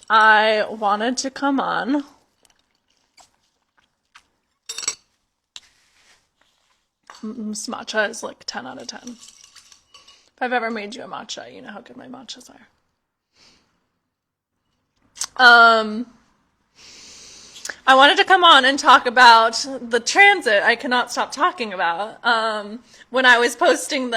I wanted to come on this matcha is like 10 out of 10. If I've ever made you a matcha, you know how good my matchas are. I wanted to come on and talk about the transit I cannot stop talking about. When I was posting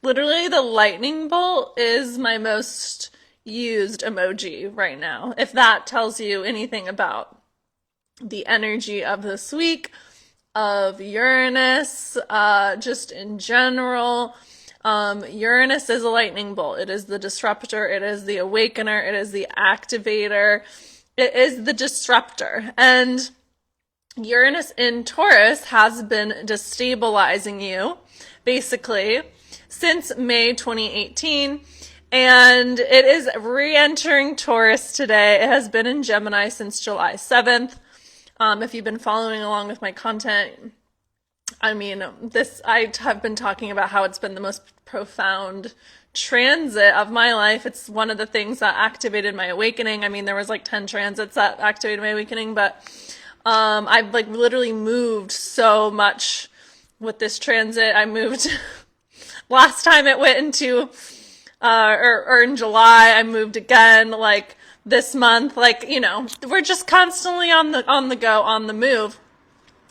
literally the lightning bolt is my most used emoji right now. If that tells you anything about the energy of this week, of Uranus, just in general. Uranus is a lightning bolt. It is the disruptor. It is the awakener. It is the activator. It is the disruptor. And Uranus in Taurus has been destabilizing you, basically, since May 2018. And it is re-entering Taurus today. It has been in Gemini since July 7th. If you've been following along with my content, I have been talking about how it's been the most profound transit of my life. It's one of the things that activated my awakening. I mean, there was like 10 transits that activated my awakening, but I've like literally moved so much with this transit. I moved last time it went into or in July. I moved again like this month. Like, you know, we're just constantly on the go, on the move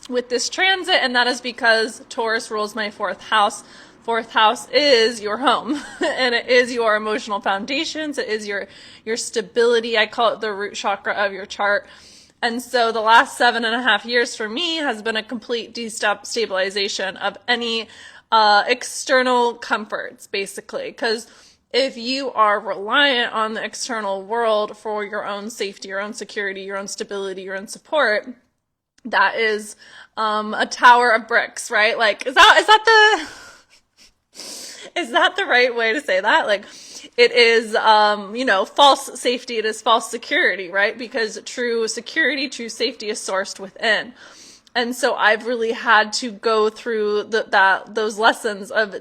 with this transit, and that is because Taurus rules my fourth house. Fourth house is your home, and it is your emotional foundations. It is your stability. I call it the root chakra of your chart. And so the last 7.5 years for me has been a complete destabilization of any external comforts, basically. Because if you are reliant on the external world for your own safety, your own security, your own stability, your own support, that is a tower of bricks, right? Like, is that the right way to say that? Like, it is, false safety. It is false security, right? Because true security, true safety is sourced within. And so I've really had to go through those lessons of,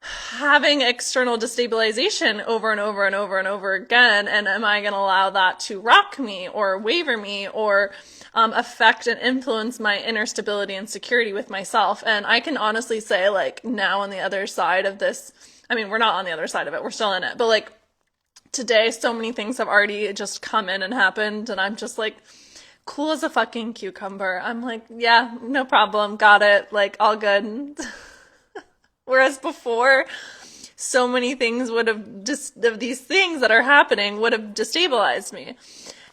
having external destabilization over and over and over and over again. And am I going to allow that to rock me or waver me or affect and influence my inner stability and security with myself? And I can honestly say, like, now on the other side of this, I mean, we're not on the other side of it, we're still in it, but like today, so many things have already just come in and happened, and I'm just like cool as a fucking cucumber. I'm like, yeah, no problem, got it, like all good. Whereas before, so many things of these things that are happening would have destabilized me.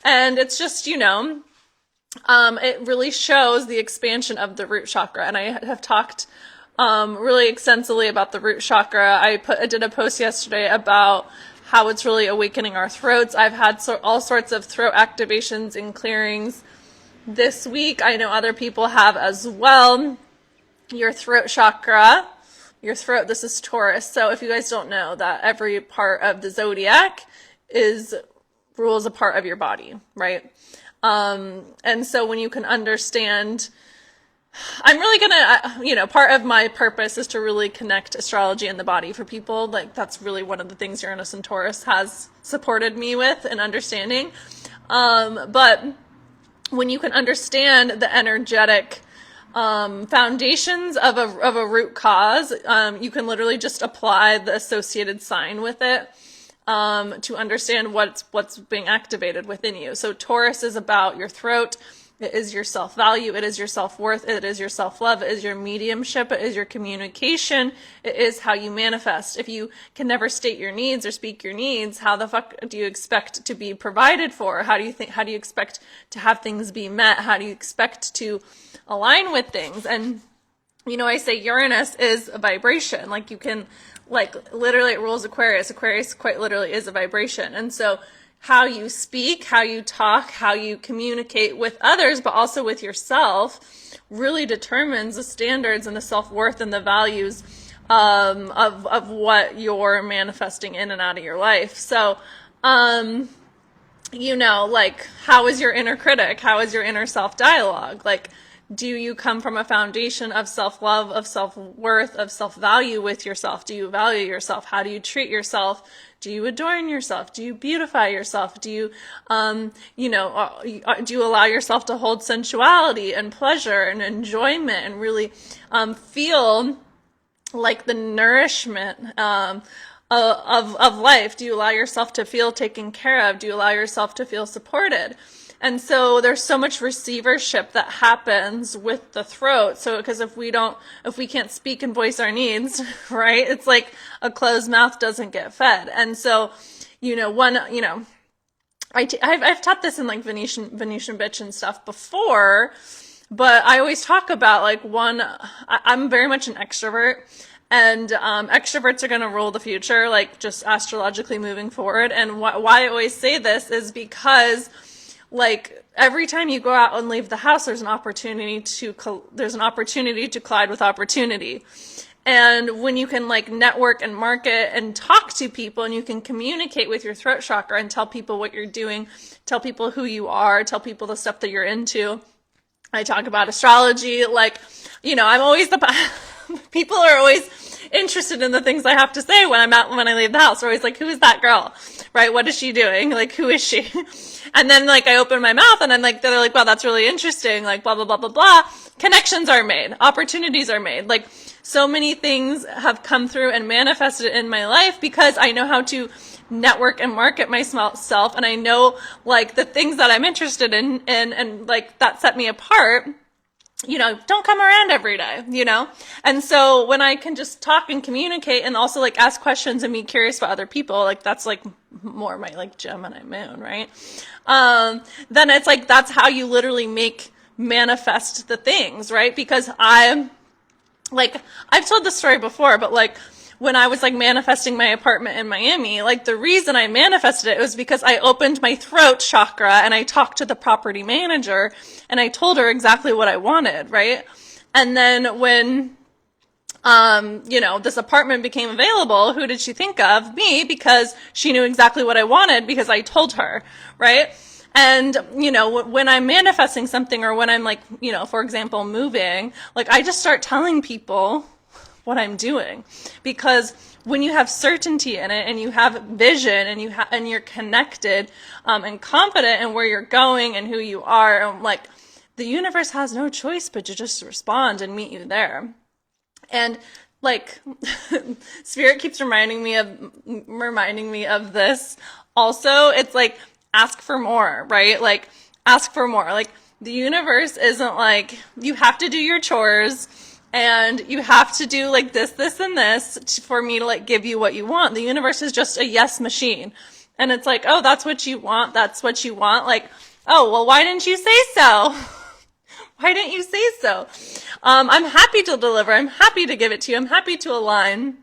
And it's just, it really shows the expansion of the root chakra. And I have talked really extensively about the root chakra. I did a post yesterday about how it's really awakening our throats. I've had all sorts of throat activations and clearings this week. I know other people have as well. Your throat chakra, your throat, this is Taurus. So if you guys don't know that every part of the zodiac rules a part of your body, right? And so when you can understand, I'm really gonna, part of my purpose is to really connect astrology and the body for people. Like, that's really one of the things Uranus and Taurus has supported me with and understanding. But when you can understand the energetic foundations of a root cause, you can literally just apply the associated sign with it to understand what's being activated within you. So Taurus is about your throat. It is your self-value. It is your self-worth. It is your self-love. It is your mediumship. It is your communication. It is how you manifest. If you can never state your needs or speak your needs, how the fuck do you expect to be provided for? How do you expect to have things be met? How do you expect to align with things? And, I say Uranus is a vibration. Like, you can, literally it rules Aquarius. Aquarius quite literally is a vibration. And so how you speak, how you talk, how you communicate with others, but also with yourself, really determines the standards and the self-worth and the values of what you're manifesting in and out of your life. So, how is your inner critic? How is your inner self-dialogue? Like, Do you come from a foundation of self-love, of self-worth, of self-value with yourself? Do you value yourself? How do you treat yourself? Do you adorn yourself? Do you beautify yourself? Do you, do you allow yourself to hold sensuality and pleasure and enjoyment and really feel like the nourishment of life? Do you allow yourself to feel taken care of? Do you allow yourself to feel supported? And so there's so much receivership that happens with the throat. So, because if we can't speak and voice our needs, right, it's like a closed mouth doesn't get fed. And so, I've taught this in like Venetian bitch and stuff before, but I always talk about like I'm very much an extrovert. And extroverts are going to rule the future, like just astrologically moving forward. And why I always say this is because, like, every time you go out and leave the house, there's an opportunity to collide with opportunity. And when you can like network and market and talk to people, and you can communicate with your throat chakra and tell people what you're doing, tell people who you are, tell people the stuff that you're into. I talk about astrology, like, I'm always people are always interested in the things I have to say when I leave the house. They're always like, who is that girl? Right? What is she doing? Like, who is she? And then like I open my mouth and I'm like, they're like, wow, that's really interesting. Like blah, blah, blah, blah, blah. Connections are made. Opportunities are made. Like so many things have come through and manifested in my life because I know how to network and market myself. And I know like the things that I'm interested in and like that set me apart. Don't come around every day, And so when I can just talk and communicate and also like ask questions and be curious about other people, like that's like more my like Gemini moon, right? Then it's like, that's how you literally manifest the things, right? Because I've told this story before, but like, when I was like manifesting my apartment in Miami, like the reason I manifested it was because I opened my throat chakra and I talked to the property manager and I told her exactly what I wanted, right? And then when, this apartment became available, who did she think of? Me, because she knew exactly what I wanted because I told her, right? And, when I'm manifesting something or when I'm like, for example, moving, like I just start telling people what I'm doing, because when you have certainty in it and you have vision and you're connected and confident in where you're going and who you are, and like the universe has no choice but to just respond and meet you there. And like Spirit keeps reminding me of this also. It's like ask for more, right? Like ask for more. Like the universe isn't like you have to do your chores and you have to do like this, and this for me to like give you what you want. The universe is just a yes machine. And it's like, oh, that's what you want. That's what you want. Like, oh, well, why didn't you say so? Why didn't you say so? I'm happy to deliver. I'm happy to give it to you. I'm happy to align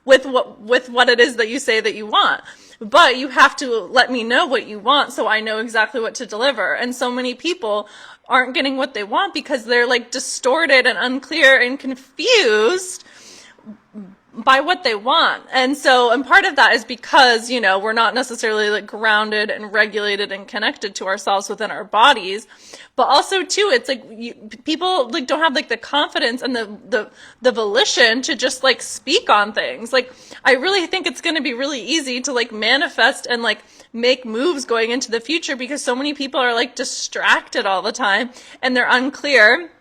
with what it is that you say that you want. But you have to let me know what you want so I know exactly what to deliver. And so many people aren't getting what they want because they're like distorted and unclear and confused by what they want. And part of that is because, we're not necessarily like grounded and regulated and connected to ourselves within our bodies. But also too, it's like people like don't have like the confidence and the volition to just like speak on things. Like I really think it's going to be really easy to like manifest and like make moves going into the future because so many people are like distracted all the time and they're unclear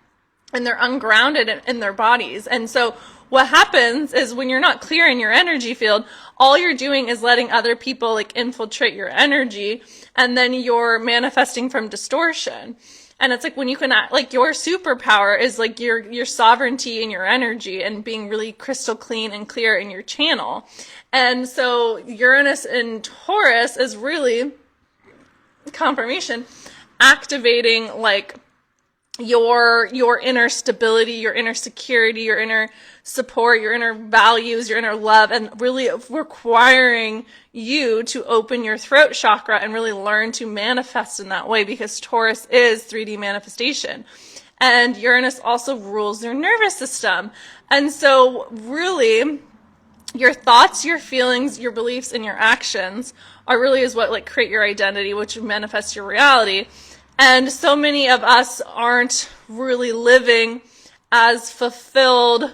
and they're ungrounded in their bodies. And so what happens is when you're not clear in your energy field, all you're doing is letting other people like infiltrate your energy, and then you're manifesting from distortion. And it's like when you can act, like your superpower is like your sovereignty in your energy and being really crystal clean and clear in your channel. And so Uranus in Taurus is really confirmation, activating like your inner stability, your inner security, your inner support, your inner values, your inner love, and really requiring you to open your throat chakra and really learn to manifest in that way, because Taurus is 3D manifestation. And Uranus also rules your nervous system. And so really your thoughts, your feelings, your beliefs, and your actions are really is what like create your identity, which manifests your reality. And so many of us aren't really living as fulfilled,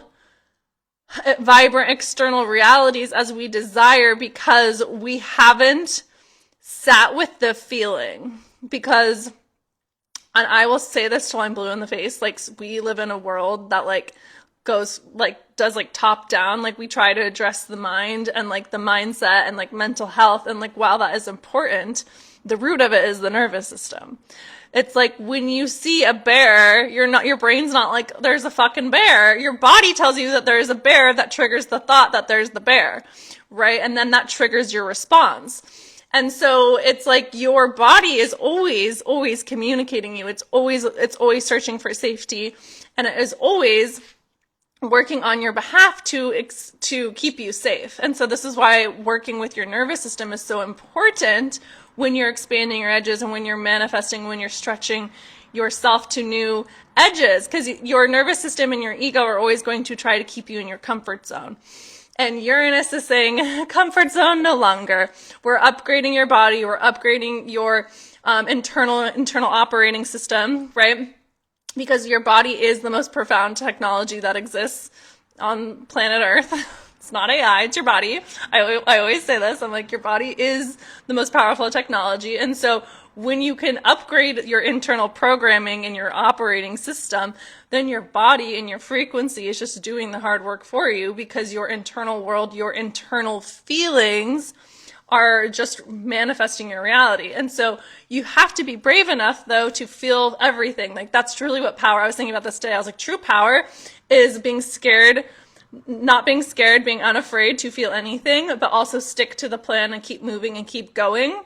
vibrant external realities as we desire because we haven't sat with the feeling. Because, and I will say this till I'm blue in the face, like, we live in a world that like goes like does like top down, like we try to address the mind and like the mindset and like mental health, and like while that is important, the root of it is the nervous system. It's like when you see a bear, your brain's not like, there's a fucking bear. Your body tells you that there's a bear, that triggers the thought that there's the bear, right? And then that triggers your response. And so it's like your body is always communicating you. It's always searching for safety, and it is always working on your behalf to keep you safe. And so this is why working with your nervous system is so important when you're expanding your edges and when you're manifesting, when you're stretching yourself to new edges, because your nervous system and your ego are always going to try to keep you in your comfort zone. And Uranus is saying, comfort zone no longer. We're upgrading your body. We're upgrading your internal operating system, right? Because your body is the most profound technology that exists on planet Earth. It's not AI, it's your body. I always say this. I'm like, your body is the most powerful technology. And so when you can upgrade your internal programming and your operating system, then your body and your frequency is just doing the hard work for you, because your internal world, your internal feelings are just manifesting your reality. And so you have to be brave enough, though, to feel everything. Like, that's truly what power, I was thinking about this today. I was like, true power is being scared, not being scared, being unafraid to feel anything, but also stick to the plan and keep moving and keep going.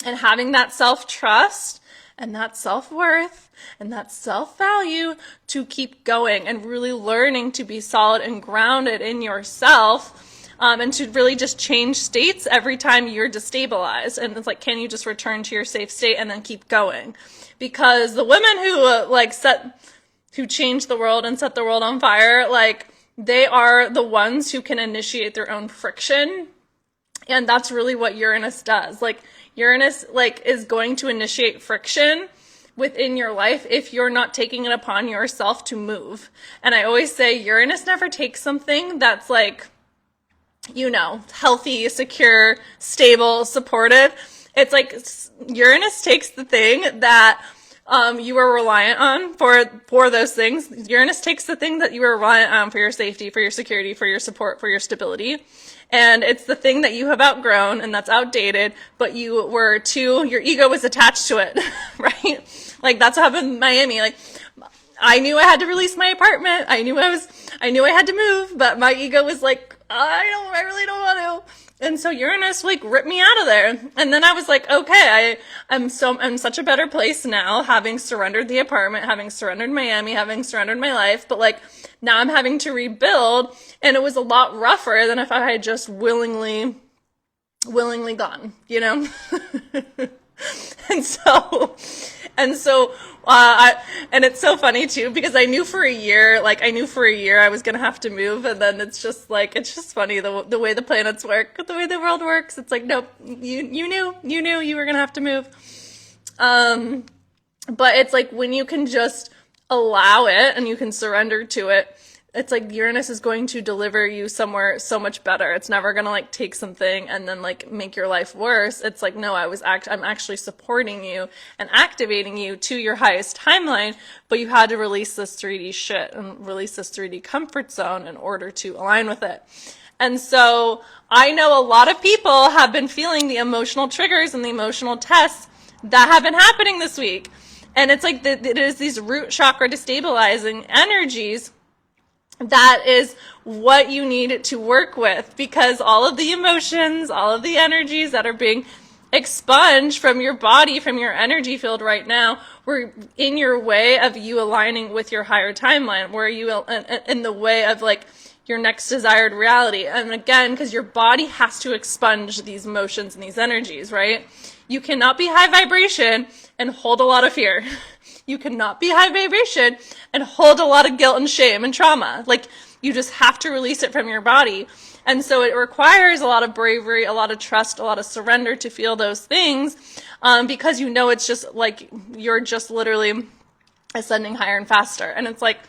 And having that self-trust and that self-worth and that self-value to keep going, and really learning to be solid and grounded in yourself, and to really just change states every time you're destabilized. And it's like, can you just return to your safe state and then keep going? Because the women who changed the world and set the world on fire, like, they are the ones who can initiate their own friction. And that's really what Uranus does. Like, Uranus, like, is going to initiate friction within your life if you're not taking it upon yourself to move. And I always say Uranus never takes something that's like, you know, healthy, secure, stable, supportive. It's like Uranus takes the thing that you are reliant on for those things. Uranus takes the thing that you are reliant on for your safety, for your security, for your support, for your stability. And it's the thing that you have outgrown and that's outdated, but your ego was attached to it, right? Like, that's what happened in Miami. Like, I knew I had to release my apartment. I knew I had to move, but my ego was like, I really don't want to. And so Uranus like ripped me out of there. And then I was like, okay, I'm such a better place now, having surrendered the apartment, having surrendered Miami, having surrendered my life. But like, now I'm having to rebuild, and it was a lot rougher than if I had just willingly gone, you know? And so, and it's so funny too, because I knew for a year I was going to have to move. And then it's just funny the way the planets work, the way the world works. It's like, nope, you knew you were going to have to move. But it's like, when you can just allow it and you can surrender to it, it's like Uranus is going to deliver you somewhere so much better. It's never going to like take something and then like make your life worse. It's like, no, I'm actually supporting you and activating you to your highest timeline, but you had to release this 3D shit and release this 3D comfort zone in order to align with it. And so I know a lot of people have been feeling the emotional triggers and the emotional tests that have been happening this week. And it's like, it is these root chakra destabilizing energies that is what you need to work with, because all of the emotions, all of the energies that are being expunged from your body, from your energy field right now, were in your way of you aligning with your higher timeline, were you in the way of like your next desired reality. And again, because your body has to expunge these emotions and these energies, right? You cannot be high vibration and hold a lot of fear. You cannot be high vibration and hold a lot of guilt and shame and trauma. Like, you just have to release it from your body. And so it requires a lot of bravery, a lot of trust, a lot of surrender to feel those things, because you know it's just like you're just literally ascending higher and faster. And it's like,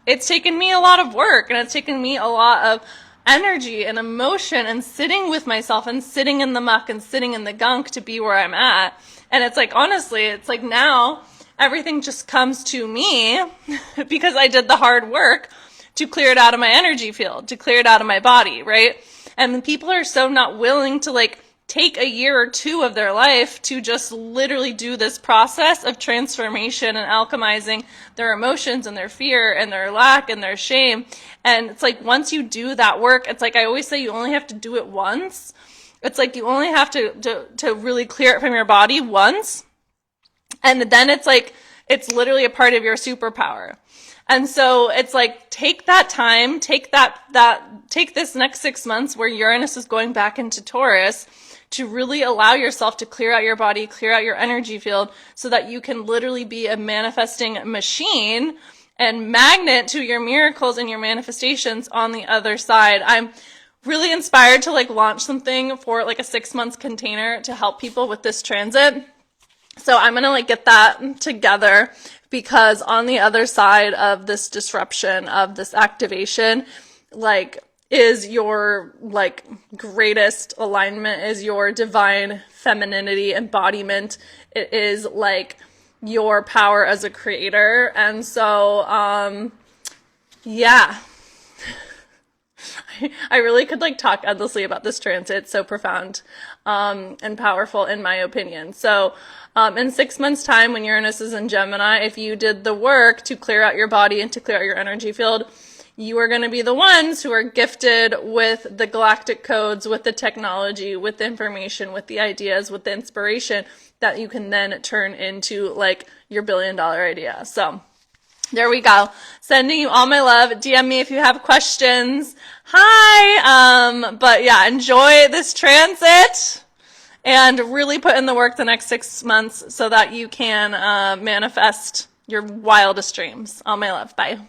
it's taken me a lot of work, and it's taken me a lot of energy and emotion and sitting with myself and sitting in the muck and sitting in the gunk to be where I'm at. And it's like, honestly, it's like now everything just comes to me because I did the hard work to clear it out of my energy field, to clear it out of my body, right? And people are so not willing to like take a year or two of their life to just literally do this process of transformation and alchemizing their emotions and their fear and their lack and their shame. And it's like, once you do that work, it's like I always say, you only have to do it once. It's like you only have to really clear it from your body once. And then it's like, it's literally a part of your superpower. And so it's like, take that time, take this next 6 months where Uranus is going back into Taurus to really allow yourself to clear out your body, clear out your energy field, so that you can literally be a manifesting machine and magnet to your miracles and your manifestations on the other side. I'm really inspired to like launch something for like a 6 months container to help people with this transit. So I'm going to like get that together, because on the other side of this disruption, of this activation, like is your like greatest alignment, is your divine femininity embodiment. It is like your power as a creator. And so, yeah. I really could like talk endlessly about this transit. It's so profound and powerful in my opinion. So in 6 months time, when Uranus is in Gemini, if you did the work to clear out your body and to clear out your energy field, you are going to be the ones who are gifted with the galactic codes, with the technology, with the information, with the ideas, with the inspiration that you can then turn into like your $1 billion idea. So there we go. Sending you all my love. DM me if you have questions. Hi. But yeah, enjoy this transit and really put in the work the next 6 months so that you can manifest your wildest dreams. All my love. Bye.